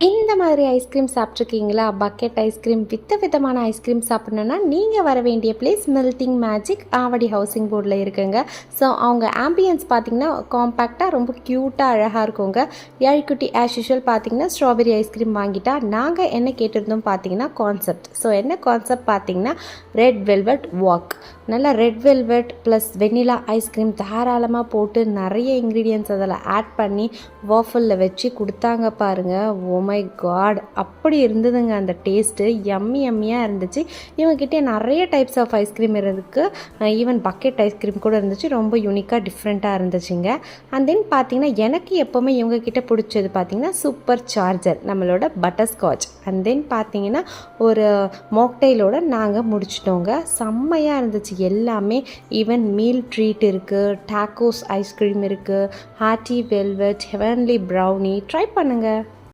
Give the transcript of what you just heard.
இந்த மாதிரி ice cream சாப்பிட்ருக்கீங்களா? Bucket ice cream விதமான ஐஸ்கிரீம் சாப்பிட்ணுன்னா நீங்கள் வர வேண்டிய place melting magic Avadi housing போர்டில் இருக்குங்க. ஸோ அவங்க ஆம்பியன்ஸ் பார்த்திங்கன்னா காம்பேக்டாக ரொம்ப க்யூட்டாக அழகாக இருக்குங்க. ஏழ்குட்டி ஆஸ் யூஷுவல் பார்த்திங்கன்னா ஸ்ட்ராபெரி ஐஸ்கிரீம் வாங்கிட்டா நாங்கள் என்ன கேட்டிருந்தோம் பார்த்திங்கன்னா கான்செப்ட். ஸோ என்ன கான்செப்ட் பார்த்திங்கன்னா ரெட் வெல்வெட் வாக். நல்லா red velvet plus vanilla ice cream தாராளமாக போட்டு நிறைய இன்க்ரீடியன்ட்ஸ் அதில் ஆட் பண்ணி வாஃபலில் வச்சு கொடுத்தாங்க பாருங்கள். ஓ மை காட், அப்படி இருந்ததுங்க அந்த டேஸ்ட்டு. யம்மியாக இருந்துச்சு. இவங்ககிட்ட நிறைய டைப்ஸ் ஆஃப் ஐஸ்கிரீம் இருக்குது. ஈவன் பக்கெட் ஐஸ்கிரீம் கூட இருந்துச்சு. ரொம்ப யூனிக்காக டிஃப்ரெண்ட்டாக இருந்துச்சுங்க. அண்ட் தென் பார்த்திங்கன்னா எனக்கு எப்போவுமே இவங்ககிட்ட பிடிச்சது பார்த்திங்கன்னா சூப்பர் சார்ஜர், நம்மளோட பட்டர்ஸ்காட்ச். அண்ட் தென் பார்த்திங்கன்னா ஒரு மாக்டைலோட நாங்கள் முடிச்சிட்டோங்க. செம்மையாக இருந்துச்சு எல்லாமே. ஈவன் மீல் ட்ரீட் இருக்குது, டாக்கோஸ் ஐஸ்கிரீம் இருக்குது, hearty velvet, heavenly brownie. Try பண்ணுங்கள்.